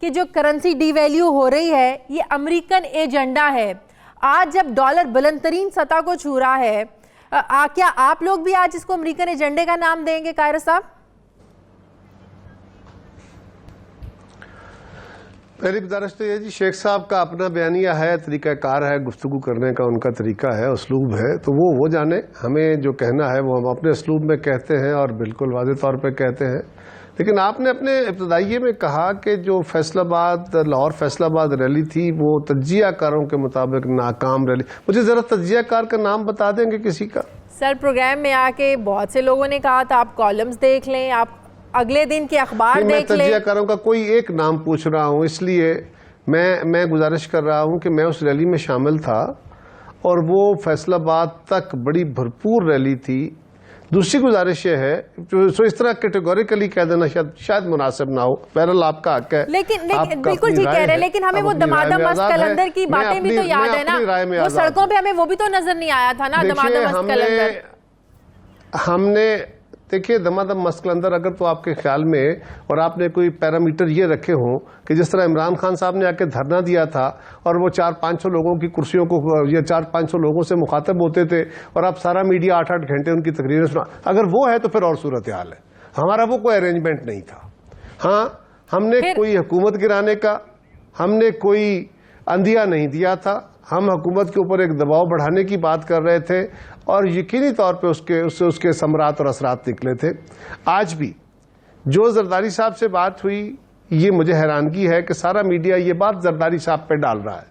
Speaker 1: कि जो करेंसी डिवैल्यू हो रही है ये अमेरिकन एजेंडा है। आज जब डॉलर बुलंद तरीन सतह को छू रहा है, क्या आप लोग भी आज इसको अमेरिकन एजेंडे का नाम देंगे कायरा साहब?
Speaker 4: पहली गुजारिश तो ये जी, शेख साहब का अपना बयानिया है, तरीक़ाकार है, गुफ्तगू करने का उनका तरीका है, उसलूब है, तो वो जाने। हमें जो कहना है वो हम अपने उसलूब में कहते हैं और बिल्कुल वाज़ेह तौर पे कहते हैं। लेकिन आपने अपने इब्तदाइये में कहा कि जो लाहौर फैसलाबाद रैली थी वो तज्जियाकारों के मुताबिक नाकाम रैली। मुझे ज़रा तज्जियाकार का नाम बता देंगे किसी का?
Speaker 1: सर, प्रोग्राम में आके बहुत से लोगों ने कहा था आप कॉलम्स देख लें, आप अगले दिन के अखबार देख लें।
Speaker 4: तज्जियाकारों का कोई एक नाम पूछ रहा हूँ, इसलिए मैं गुजारिश कर रहा हूँ कि मैं उस रैली में शामिल था और वो फैसलाबाद तक बड़ी भरपूर रैली थी। दूसरी गुजारिश ये है, जो इस तरह कैटेगोरिकली कह देना शायद मुनासिब ना हो, बहरहाल आपका हक है।
Speaker 1: लेकिन बिल्कुल ठीक कह रहे हैं, लेकिन हमें वो दमादम मस्त कलंदर की बातें भी तो याद है ना, वो सड़कों पे हमें वो भी तो नजर नहीं आया था ना, दमादम मस्त कलंदर।
Speaker 4: हमने देखिए दमादम मस्त कलंदर अगर तो आपके ख्याल में और आपने कोई पैरामीटर ये रखे हों कि जिस तरह इमरान खान साहब ने आके धरना दिया था और वो 400-500 लोगों की कुर्सियों को या 400-500 लोगों से मुखातब होते थे और आप सारा मीडिया 8-8 घंटे उनकी तकरीरें सुना, अगर वो है तो फिर और सूरत हाल है। हमारा वो कोई अरेंजमेंट नहीं था। हाँ, हमने कोई हुकूमत गिराने का, हमने कोई अंदिया नहीं दिया था, हम हुकूमत के ऊपर एक दबाव बढ़ाने की बात कर रहे थे और यकीनी तौर पे उसके समरात और असरात निकले थे। आज भी जो जरदारी साहब से बात हुई, ये मुझे हैरानगी है कि सारा मीडिया ये बात जरदारी साहब पे डाल रहा है।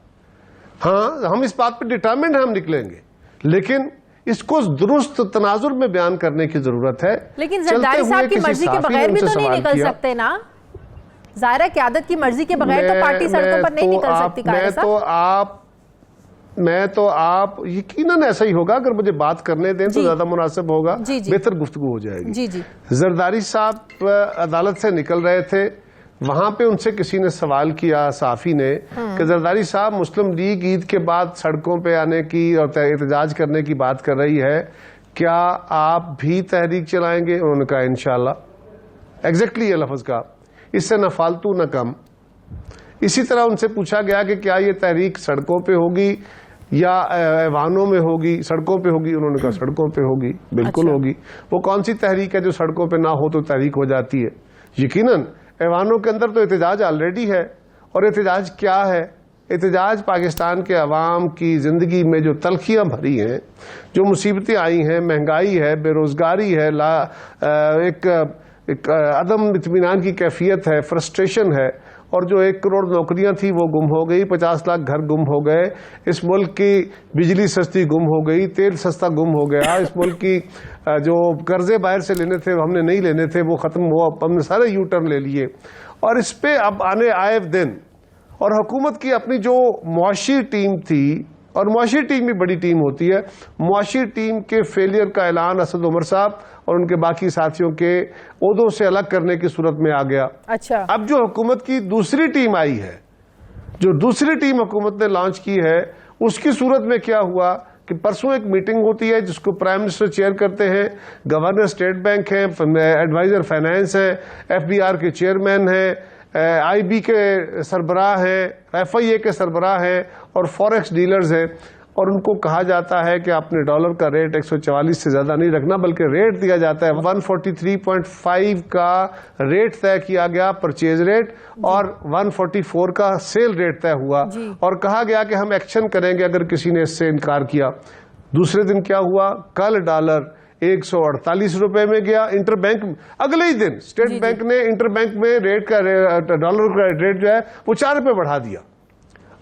Speaker 4: हाँ, हम इस बात पे डिटरमिन्ड हम निकलेंगे, लेकिन इसको दुरुस्त तनाजुर में बयान करने की जरूरत है।
Speaker 1: लेकिन जरदारी साहब की मर्जी के बगैर भी तो नहीं निकल सकते ना। ज़ाहिर क़यादत की मर्जी के बगैर तो पार्टी सड़कों पर नहीं निकल सकती।
Speaker 4: मैं तो आप यकीनन ऐसा ही होगा, अगर मुझे बात करने दें तो ज्यादा मुनासिब होगा, बेहतर गुफ्तगू हो जाएगी।
Speaker 1: जी जी।
Speaker 4: जरदारी साहब अदालत से निकल रहे थे, वहां पे उनसे किसी ने सवाल किया, साफी ने, कि जरदारी साहब मुस्लिम लीग ईद के बाद सड़कों पे आने की और एहतजाज करने की बात कर रही है, क्या आप भी तहरीक चलाएंगे? उन्होंने कहा इंशाल्लाह। एग्जैक्टली ये लफ्ज का, इससे न फालतू न कम। इसी तरह उनसे पूछा गया कि क्या ये तहरीक सड़कों पे होगी या ऐवानों में होगी? सड़कों पे होगी। उन्होंने कहा सड़कों पे होगी, बिल्कुल होगी। वो कौन सी तहरीक है जो सड़कों पे ना हो तो तहरीक हो जाती है? यकीनन ऐवानों के अंदर तो एहतजाज ऑलरेडी है। और एहतजाज क्या है? एहतजाज पाकिस्तान के अवाम की जिंदगी में जो तलखियां भरी हैं, जो मुसीबतें आई हैं, महंगाई है, बेरोजगारी है, एक अदम इत्मीनान की कैफियत है, फ्रस्ट्रेशन है, और जो 1 करोड़ नौकरियां थी वो गुम हो गई, 50 लाख घर गुम हो गए, इस मुल्क की बिजली सस्ती गुम हो गई, तेल सस्ता गुम हो गया, इस मुल्क की जो कर्जे बाहर से लेने थे हमने नहीं लेने थे वो खत्म हुआ, हमने सारे यू टर्न ले लिए। और इस पे अब आए दिन, और हुकूमत की अपनी जो मुआशी टीम थी, और मुआशी टीम भी बड़ी टीम होती है, मुआशी टीम के फेलियर का ऐलान असद उमर साहब और उनके बाकी साथियों के ओहदों से अलग करने की सूरत में आ गया।
Speaker 1: अच्छा। अब
Speaker 4: जो हुकूमत की दूसरी टीम आई है, जो दूसरी टीम हुकूमत ने लॉन्च की है, उसकी सूरत में क्या हुआ कि परसों एक मीटिंग होती है जिसको प्राइम मिनिस्टर चेयर करते हैं, गवर्नर स्टेट बैंक हैं, एडवाइजर फाइनेंस हैं, FBR के चेयरमैन हैं, IB के सरबराह हैं, FIA के सरबराह हैं और फॉरेक्स डीलर्स हैं। और उनको कहा जाता है कि आपने डॉलर का रेट 144 से ज्यादा नहीं रखना, बल्कि रेट दिया जाता है 143.5 का रेट तय किया गया, परचेज रेट, और 144 का सेल रेट तय हुआ, और कहा गया कि हम एक्शन करेंगे अगर किसी ने इससे इनकार किया। दूसरे दिन क्या हुआ? कल डॉलर 148 रुपए में गया इंटरबैंक। अगले ही दिन स्टेट बैंक ने इंटरबैंक में रेट का डॉलर का रेट जो है वो 4 रुपए बढ़ा दिया।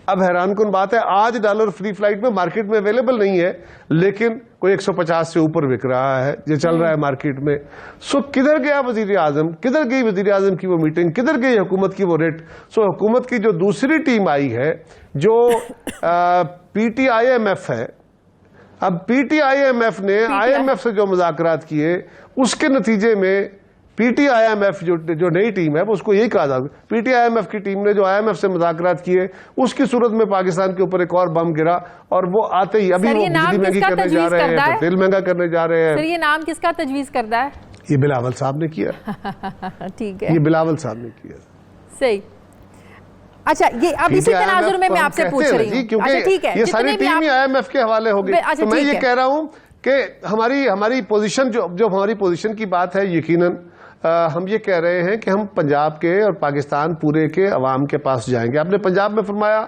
Speaker 4: अब हैरानकुन बात है, आज डॉलर फ्री फ्लाइट में मार्केट में अवेलेबल नहीं है, लेकिन कोई 150 से ऊपर बिक रहा है, ये चल रहा है मार्केट में। सो किधर गया वजीर आजम? किधर गई वजीर आजम की वो मीटिंग? किधर गई हुकूमत की वो रेट? सो हुकूमत की जो दूसरी टीम आई है, जो PTIMF है, अब PTIMF ने IMF से जो मुज़ाकरात किए, उसके नतीजे में PTIMF जो नई टीम है वो उसको यही कहा जाता है, PTIMF की टीम ने जो IMF से मुज़ाकरात किए, उसकी सूरत में पाकिस्तान के ऊपर एक और बम गिरा, और वो आते ही अभी वो बिजली महंगी करने जा रहे हैं, तेल महंगा करने जा रहे हैं।
Speaker 1: सर, ये नाम किसका तजवीज़ करता है?
Speaker 4: ये बिलावल साहब ने किया।
Speaker 1: ठीक है,
Speaker 4: ये बिलावल साहब ने किया।
Speaker 1: सही। अच्छा, ये अब इसी तनाजुर में मैं आपसे पूछ रही हूँ,
Speaker 4: क्योंकि
Speaker 1: ठीक है,
Speaker 4: ये सारी टीम ही IMF के हवाले हो गई। तो मैं ये कह रहा हूँ कि हमारी पोजीशन, जो हमारी पोजीशन की बात है, यकीनन हम ये कह रहे हैं कि हम पंजाब के और पाकिस्तान पूरे के अवाम के पास जाएंगे। आपने पंजाब में फरमाया,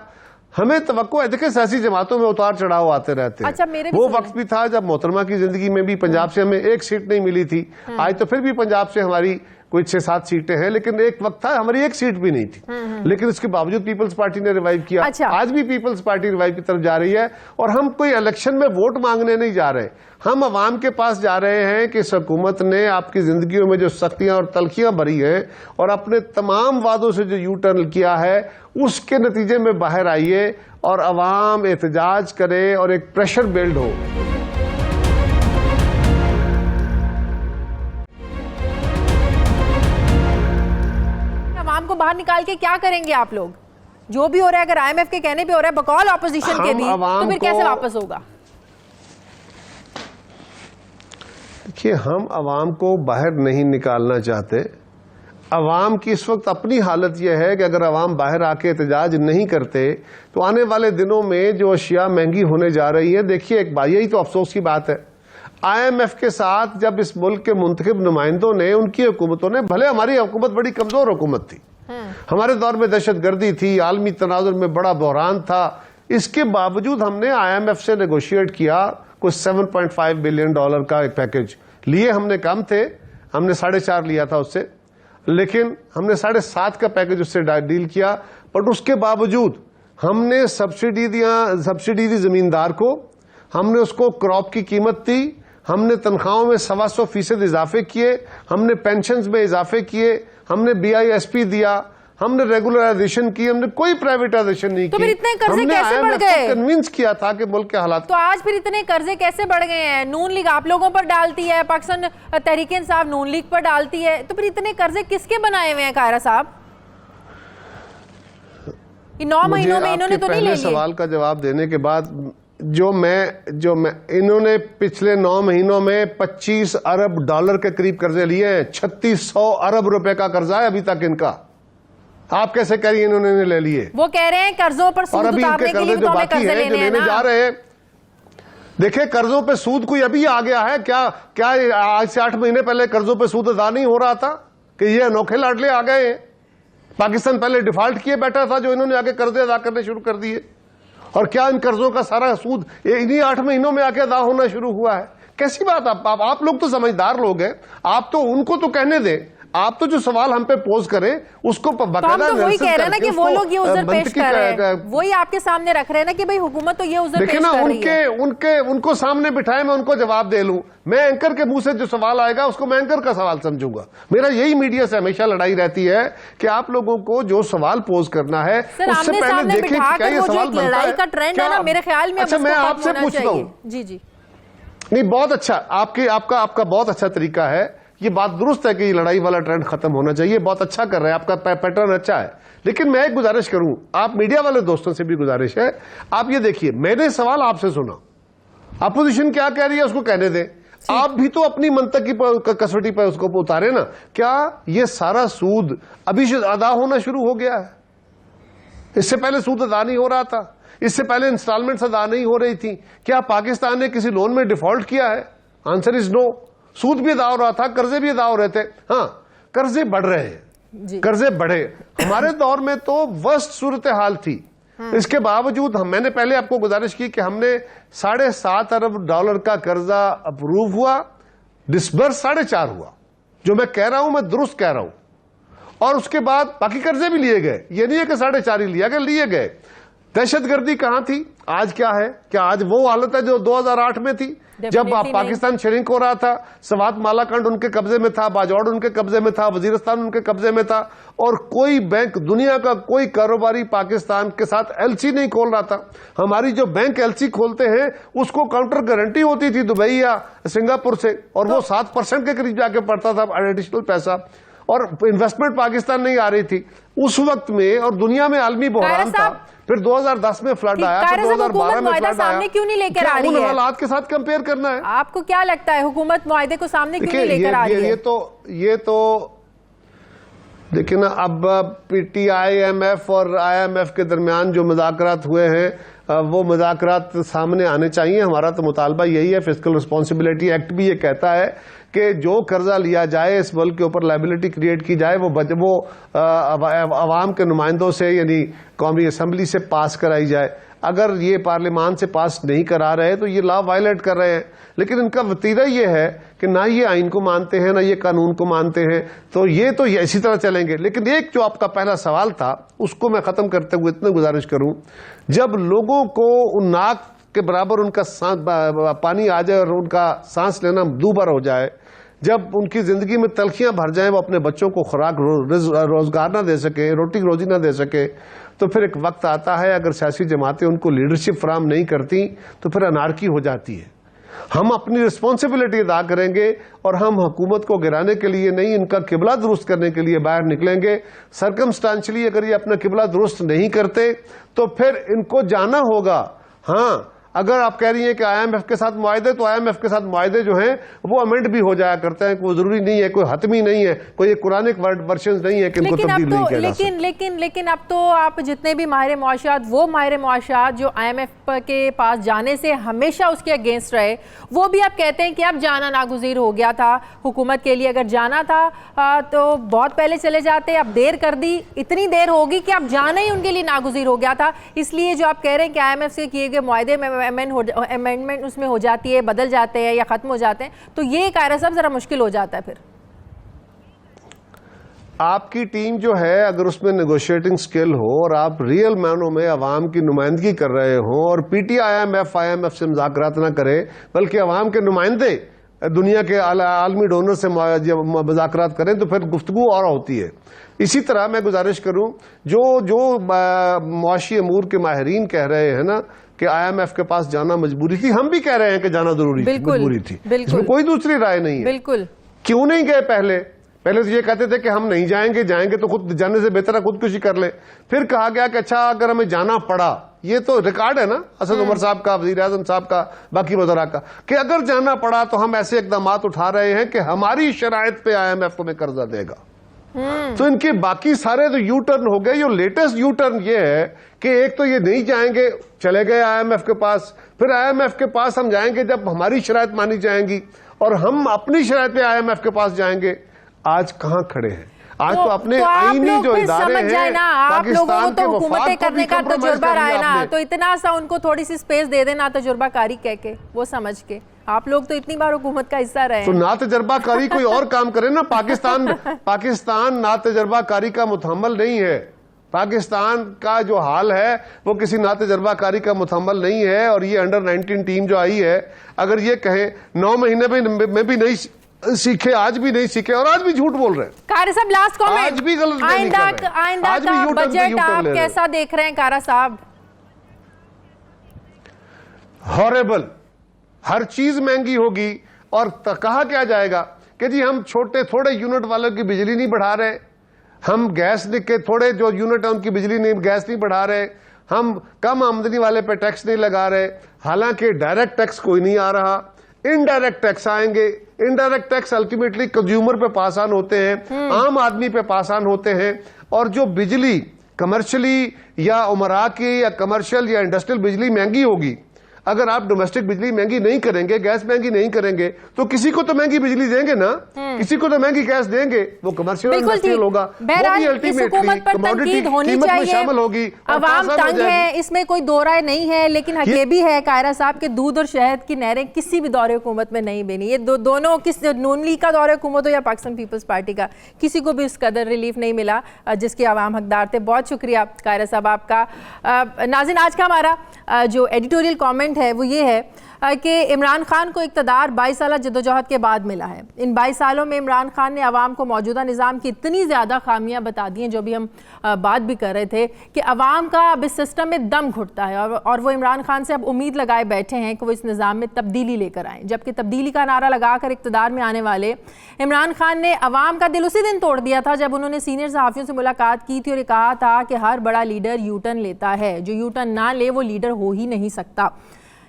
Speaker 4: हमें तवक्को है, देखिए सियासी जमातों में उतार चढ़ाव आते रहते हैं।
Speaker 1: अच्छा,
Speaker 4: वो वक्त भी था जब मोहतरमा की जिंदगी में भी पंजाब से हमें एक सीट नहीं मिली थी। आज तो फिर भी पंजाब से हमारी कोई 6-7 सीटें हैं, लेकिन एक वक्त था हमारी एक सीट भी नहीं थी, लेकिन उसके बावजूद पीपल्स पार्टी ने रिवाइव किया।
Speaker 1: अच्छा।
Speaker 4: आज भी पीपल्स पार्टी रिवाइव की तरफ जा रही है, और हम कोई इलेक्शन में वोट मांगने नहीं जा रहे, हम अवाम के पास जा रहे हैं कि इस हुकूमत ने आपकी जिंदगियों में जो सख्तियां और तलखियां भरी हैं और अपने तमाम वादों से जो यू टर्न किया है, उसके नतीजे में बाहर आइए और अवाम एहतजाज करे और एक प्रेशर बिल्ड हो।
Speaker 1: अवाम को बाहर निकाल के क्या करेंगे आप लोग? जो भी हो रहा है, अगर IMF के कहने पे हो रहा है, बकौल ऑपोजिशन के भी, तो फिर कैसे वापस होगा?
Speaker 4: देखिए, हम अवाम को बाहर नहीं निकालना चाहते। अवाम की इस वक्त अपनी हालत यह है कि अगर अवाम बाहर आके एहतजाज नहीं करते तो आने वाले दिनों में जो अशिया महंगी होने जा रही है, देखिए एक बात, यही तो अफसोस की बात है, IMF के साथ जब इस मुल्क के मुंतखब नुमाइंदों ने, उनकी हुकूमतों ने, भले हमारी हुकूमत बड़ी कमजोर हुकूमत थी, हमारे दौर में दहशत गर्दी थी, आलमी तनाजुर में बड़ा बहरान था, इसके बावजूद हमने IMF से नेगोशिएट किया, कुछ $7.5 बिलियन का एक पैकेज लिए। हमने कम थे, हमने 4.5 लिया था उससे, लेकिन हमने 7.5 का पैकेज उससे डील किया। बट उसके बावजूद हमने सब्सिडी दी जमींदार को, हमने उसको क्रॉप की कीमत दी, हमने तनख्वाहों में 125% इजाफे किए, हमने पेंशन्स में इजाफे किए, हमने BISP दिया, हमने रेगुलराइजेशन की, हमने कोई प्राइवेटाइजेशन नहीं
Speaker 1: तो
Speaker 4: की।
Speaker 1: फिर इतने कर्जे कैसे बढ़ गए?
Speaker 4: कन्विंस किया था कि मुल्क के हालात।
Speaker 1: तो आज फिर इतने कर्जे कैसे बढ़ गए हैं? नून लीग आप लोगों पर डालती है, पाकिस्तान तहरीक-ए-इंसाफ नून लीग पर डालती है, तो फिर इतने कर्जे किसके बनाए हुए हैं कायरा साहब? 9 महीनों में इन्होंने तो नहीं ले लिए।
Speaker 4: सवाल का जवाब देने के बाद जो मैं इन्होंने पिछले 9 महीनों में $25 अरब के करीब कर्जे लिए हैं। 3600 अरब रुपए का कर्जा है अभी तक इनका। आप कैसे कह रही हैं इन्होंने ले लिए?
Speaker 1: वो कह रहे हैं कर्जों पर सूद उतारने के लिए
Speaker 4: जो बाकी है, जो लेने जा रहे हैं, देखिए कर्जों पे सूद कोई अभी आ गया है क्या? आज से 8 महीने पहले कर्जों पे सूद अदा नहीं हो रहा था कि ये अनोखे लाडले आ गए हैं? पाकिस्तान पहले डिफॉल्ट किए बैठा था, जो इन्होंने आगे कर्जे अदा करने शुरू कर दिए। और क्या इन कर्जों का सारा सूद इन्हीं 8 महीनों में आके अदा होना शुरू हुआ है? कैसी बात? आप लोग तो समझदार लोग हैं, आप तो उनको तो कहने दें। आप तो जो सवाल हम पे पोज करें उसको
Speaker 1: बकायदा तो वही कह रहे हैं ना कि वो लोग ये उज़र पेश कर रहे हैं, वही आपके सामने रख रहे हैं ना कि भाई हुकूमत तो ये उज़र पेश कर रही है।
Speaker 4: उनको सामने बिठाए, मैं उनको जवाब दे लूं। मैं एंकर के मुंह से जो सवाल आएगा उसको मैं एंकर का सवाल समझूंगा। मेरा यही मीडिया से हमेशा लड़ाई रहती है कि आप लोगों को जो सवाल पोज करना है उससे पहले देखें कि क्या ये सवाल बनता है।
Speaker 1: का ट्रेंड है ना मेरे ख्याल में।
Speaker 4: अच्छा, मैं आपसे पूछता हूं।
Speaker 1: जी
Speaker 4: नहीं, बहुत अच्छा, आपका बहुत अच्छा तरीका है। ये बात दुरुस्त है कि लड़ाई वाला ट्रेंड खत्म होना चाहिए, बहुत अच्छा कर रहे हैं, आपका पैटर्न अच्छा है। लेकिन मैं एक गुजारिश करूं, आप मीडिया वाले दोस्तों से भी गुजारिश है, आप ये देखिए, मैंने सवाल आपसे सुना, अपोजिशन क्या कह रही है उसको कहने दें। आप भी तो अपनी मंतक की कसौटी पर उसको उतारे ना। क्या ये सारा सूद अभी से अदा होना शुरू हो गया है? इससे पहले सूद अदा नहीं हो रहा था? इससे पहले इंस्टॉलमेंट्स अदा नहीं हो रही थी? क्या पाकिस्तान ने किसी लोन में डिफॉल्ट किया है? Answer is no. सूद भी अदा हो रहा था, कर्जे भी अदा हो रहे थे। हाँ, कर्जे बढ़ रहे हैं, कर्जे बढ़े। हमारे दौर में तो वर्स्ट सूरत हाल थी। इसके बावजूद मैंने पहले आपको गुजारिश की कि हमने $7.5 अरब का कर्जा अप्रूव हुआ, डिसबर्स 4.5 हुआ। जो मैं कह रहा हूं, मैं दुरुस्त कह रहा हूं। और उसके बाद बाकी कर्जे भी लिए गए। ये नहीं है कि 4.5 ही लिया गया, लिए गए। दहशतगर्दी कहां थी, आज क्या है? क्या आज वो हालत है जो 2008 में थी, जब पाकिस्तान श्रिंक हो रहा था? सवात मालाकंड उनके कब्जे में था, बाजौड़ उनके कब्जे में था, वजीरिस्तान उनके कब्जे में था, और कोई बैंक, दुनिया का कोई कारोबारी पाकिस्तान के साथ LC नहीं खोल रहा था। हमारी जो बैंक LC खोलते हैं उसको काउंटर गारंटी होती थी दुबई या सिंगापुर से, और वो 7% के करीब जाके पड़ता था एडिशनल पैसा, और इन्वेस्टमेंट पाकिस्तान नहीं आ रही थी उस वक्त में, और दुनिया में आलमी बहरान था। फिर 2010 में फ्लड आया, फिर 2012 में फ्लड आया।
Speaker 1: क्यों नहीं लेकर आ रही है?
Speaker 4: उन हालात के साथ कंपेयर करना है।
Speaker 1: आपको क्या लगता है हुकूमत मुआहदे को सामने क्यों नहीं लेकर आ रही है?
Speaker 4: ये तो देखिए ना, अब PTI MF और IMF के दरमियान जो मुज़ाकरात हुए हैं वो मुज़ाकरात सामने आने चाहिए। हमारा तो मुतालबा यही है। फिस्कल रिस्पॉन्सिबिलिटी एक्ट भी ये कहता है कि जो कर्जा लिया जाए, इस मुल्क के ऊपर लायबिलिटी क्रिएट की जाए, वो अवाम के नुमाइंदों से, यानी कौमी असम्बली से पास कराई जाए। अगर ये पार्लियामान से पास नहीं करा रहे तो ये लॉ वायलेट कर रहे हैं। लेकिन इनका वतीरा ये है कि ना ये आइन को मानते हैं, ना ये कानून को मानते हैं, तो ये इसी तरह चलेंगे। लेकिन एक जो आपका पहला सवाल था उसको मैं खत्म करते हुए इतनी गुजारिश करूं, जब लोगों को नाक के बराबर उनका पानी आ जाए और उनका सांस लेना दूभर हो जाए, जब उनकी जिंदगी में तलखियां भर जाएं, वो अपने बच्चों को खुराक रोजगार ना दे सके, रोटी रोजी ना दे सके, तो फिर एक वक्त आता है, अगर सियासी जमातें उनको लीडरशिप फराहम नहीं करती तो फिर अनारकी हो जाती है। हम अपनी रिस्पॉन्सिबिलिटी अदा करेंगे और हम हुकूमत को गिराने के लिए नहीं, इनका किबला दुरुस्त करने के लिए बाहर निकलेंगे। सर्कमस्टांशली अगर ये अपना किबला दुरुस्त नहीं करते तो फिर इनको जाना होगा। हाँ, अगर आप कह रही हैं कि IMF के साथ मुआहदे, तो IMF के साथ मुआहदे जो हैं वो अमेंड भी हो जाया करते हैं, कोई जरूरी नहीं है, कोई हतमी नहीं है, कोई कुरानिक वर्जन नहीं है कि इनको तब्दील नहीं किया जा सकता।
Speaker 1: लेकिन अब तो आप जितने भी माहिर मुआशात, वो माहिर मुआशात जो IMF के पास जाने से हमेशा उसके अगेंस्ट रहे, वो भी आप कहते हैं कि अब जाना नागुज़ीर हो गया था हुकूमत के लिए। अगर जाना था तो बहुत पहले चले जाते, अब देर कर दी, इतनी देर होगी कि अब जाना ही उनके लिए नागुज़ीर हो गया था। इसलिए जो आप कह रहे हैं कि IMF से किए गए मुआहदे में अमेंडमेंट उसमें हो जाती है, बदल जाते हैं या ख़त्म हो जाते हैं, तो ये कायरा साहब ज़रा मुश्किल हो जाता है। फिर
Speaker 4: आपकी टीम जो है, अगर उसमें नेगोशिएटिंग स्किल हो और आप रियल मायनों में अवाम की नुमाइंदगी कर रहे हो और IMF से मुज़ाकरात ना करे, बल्कि अवाम के नुमाइंदे दुनिया के आलमी डोनर से मुज़ाकरात करें, तो फिर गुफ्तगू और होती है। इसी तरह मैं गुजारिश करूं, जो मुआशी अमूर के माहिरीन कह रहे हैं ना कि IMF के पास जाना मजबूरी थी, हम भी कह रहे हैं कि जाना जरूरी थी, मजबूरी थी, इसमें कोई दूसरी राय नहीं है।
Speaker 1: बिल्कुल।
Speaker 4: क्यों नहीं गए पहले तो ये कहते थे कि हम नहीं जाएंगे तो खुद जाने से बेहतर है खुदकुशी कर ले। फिर कहा गया कि अच्छा अगर हमें जाना पड़ा, ये तो रिकॉर्ड है ना असद उमर साहब का, वज़ीर आज़म साहब का, बाकी वज़रा का, कि अगर जाना पड़ा तो हम ऐसे इक़दाम उठा रहे हैं कि हमारी शराइत पे IMF में कर्जा देगा। तो इनके बाकी सारे तो यू टर्न हो गए। जो लेटेस्ट यू टर्न ये है कि एक तो ये नहीं जाएंगे, चले गए IMF के पास, फिर IMF के पास हम जाएंगे जब हमारी शराइत मानी जाएंगी, और हम अपनी शराइत पे IMF के पास जाएंगे। आज कहां खड़े हैं? आज तो अपने आईनी जो इदारे हैं,
Speaker 1: आप लोगों को तो हुकूमतें करने का तजुर्बा रहा है ना, तो इतना सा उनको थोड़ी सी स्पेस दे देना तजुर्बाकारी कह के, वो समझ के। आप लोग तो इतनी बार हुकूमत का हिस्सा रहे हैं,
Speaker 4: तो ना तजर्बाकारी कोई और काम करे ना। पाकिस्तान ना तजर्बाकारी का मुतहम्मल नहीं है। पाकिस्तान का जो हाल है वो किसी ना तजर्बाकारी का मुतहम्मल नहीं है। और ये अंडर 19 टीम जो आई है, अगर ये कहे 9 महीने में भी नहीं सीखे, आज भी नहीं सीखे, और आज भी झूठ बोल रहे हैं।
Speaker 1: कारा साहब लास्ट कमेंट,
Speaker 4: आज भी गलत
Speaker 1: आइंदा का बजट आप कैसा देख रहे हैं कारा साहब?
Speaker 4: हॉरेबल, हर चीज महंगी होगी। और कहा क्या जाएगा कि जी हम छोटे थोड़े यूनिट वालों की बिजली नहीं बढ़ा रहे, हम गैस के थोड़े जो यूनिट है उनकी बिजली नहीं, गैस नहीं बढ़ा रहे, हम कम आमदनी वाले पे टैक्स नहीं लगा रहे। हालांकि डायरेक्ट टैक्स कोई नहीं आ रहा, इनडायरेक्ट टैक्स आएंगे। इनडायरेक्ट टैक्स अल्टीमेटली कंज्यूमर पे पास ऑन होते हैं, आम आदमी पे पास ऑन होते हैं। और जो बिजली कमर्शियली या उमरा की या कमर्शियल या इंडस्ट्रियल बिजली महंगी होगी, अगर आप डोमेस्टिक बिजली महंगी नहीं करेंगे, गैस महंगी नहीं करेंगे, तो किसी को तो महंगी बिजली देंगे ना, किसी को तो महंगी गैस देंगे, वो कमर्शियल इंडस्ट्रियल होगा, वो भी अल्टीमेटली कमोडिटी कीमत में शामिल होगी।
Speaker 1: अवाम तंग है, इसमें कोई दो राय नहीं है। लेकिन ये भी है कायरा साहब के दूध और शहद की नहरें किसी भी दौरे हुकूमत में नहीं बनी। ये दोनों, किस नून लीग का दौरे हुकूमत हो या पाकिस्तान पीपल्स पार्टी का, किसी को भी उस कदर रिलीफ नहीं मिला जिसके अवाम हकदार थे। बहुत शुक्रिया कायरा साहब आपका। नाज़रीन, आज का हमारा जो एडिटोरियल कॉमेंट है वो ये है कि इमरान खान को इक़्तिदार 22 साल जद्दोजहद के बाद मिला है। इन 22 सालों में इमरान खान ने अवाम को मौजूदा निज़ाम की इतनी ज़्यादा खामियां बता दी हैं, जो भी हम बात भी कर रहे थे, कि अवाम का अब इस सिस्टम में दम घुटता है। और वो इमरान खान से अब उम्मीद लगाए बैठे हैं कि वो इस निज़ाम में तब्दीली लेकर आएँ। जबकि तब्दीली का नारा लगाकर इक़्तिदार में आने वाले इमरान खान ने अवाम का दिल उसी दिन तोड़ दिया था जब उन्होंने सीनियर सहाफ़ियों से मुलाकात की थी और कहा था कि हर बड़ा लीडर यू टर्न लेता है, जो यू टर्न ना ले वो लीडर हो ही नहीं सकता।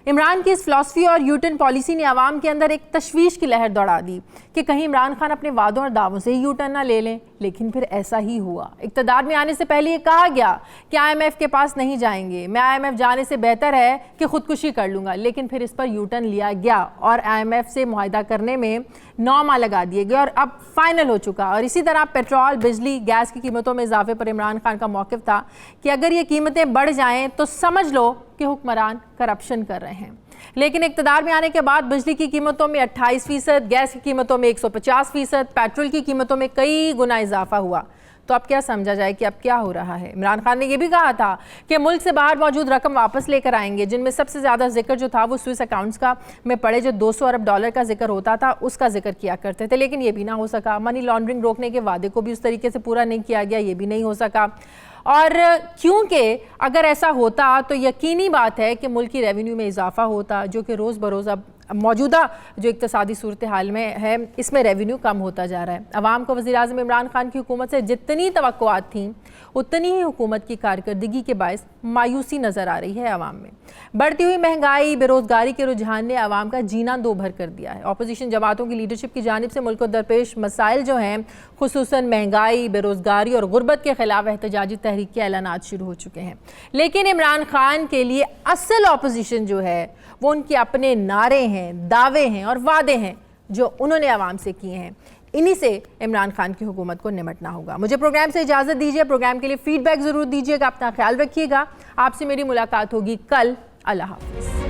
Speaker 1: इमरान की इस फिलॉसफी और यू टर्न पॉलिसी ने आवाम के अंदर एक तशवीश की लहर दौड़ा दी कि कहीं इमरान खान अपने वादों और दावों से ही यू टर्न ना ले लें। लेकिन फिर ऐसा ही हुआ। इक़्तिदार में आने से पहले ये कहा गया कि IMF के पास नहीं जाएंगे, मैं IMF जाने से बेहतर है कि खुदकुशी कर लूँगा। लेकिन फिर इस पर यू टर्न लिया गया और IMF से मुआहदा करने में 9 माह लगा दिए गए और अब फाइनल हो चुका। और इसी तरह पेट्रोल, बिजली, गैस की कीमतों में इजाफे पर इमरान खान का मौक़िफ़ था कि अगर ये कीमतें बढ़ जाएँ तो समझ लो कि हुक्मरान करप्शन कर रहे हैं। लेकिन इक़्तिदार में आने के बाद बिजली की कीमतों में 28%, गैस की कीमतों में 150%, पेट्रोल की कीमतों में कई गुना इजाफा हुआ। तो अब क्या समझा जाए कि अब क्या हो रहा है? इमरान खान ने यह भी कहा था कि मुल्क से बाहर मौजूद रकम वापस लेकर आएंगे, जिनमें सबसे ज़्यादा जिक्र जो था वो स्विस अकाउंट्स का में पड़े जो 200 अरब डॉलर का जिक्र होता था उसका जिक्र किया करते थे। लेकिन ये भी ना हो सका। मनी लॉन्ड्रिंग रोकने के वादे को भी उस तरीके से पूरा नहीं किया गया, ये भी नहीं हो सका। और क्योंकि अगर ऐसा होता तो यकीनी बात है कि मुल्क की रेवेन्यू में इजाफा होता, जो कि रोज़ बरोज़ अब मौजूदा जो इक्तसादी सूरत हाल में है इसमें रेवेन्यू कम होता जा रहा है। अवाम को वज़ीर-ए-आज़म इमरान खान की हुकूमत से जितनी तवक्कुआत थीं उतनी ही हुकूमत की कारकर्दगी के बायस मायूसी नज़र आ रही है अवाम में। बढ़ती हुई महंगाई, बेरोज़गारी के रुझान ने अवाम का जीना दो भर कर दिया है। अपोजिशन जमातों की लीडरशिप की जानिब से मुल्क को दरपेश मसाइल जो हैं खुसूसन महंगाई, बेरोज़गारी और गुर्बत के खिलाफ एहतजाजी तहरीक के ऐलानात शुरू हो चुके हैं। लेकिन इमरान खान के लिए असल अपोजिशन जो है वो उनके अपने नारे हैं, दावे हैं और वादे हैं जो उन्होंने आवाम से किए हैं। इन्हीं से इमरान खान की हुकूमत को निपटना होगा। मुझे प्रोग्राम से इजाज़त दीजिए। प्रोग्राम के लिए फीडबैक ज़रूर दीजिएगा। अपना ख्याल रखिएगा। आपसे मेरी मुलाकात होगी कल। अल्लाह हाफ़िज़।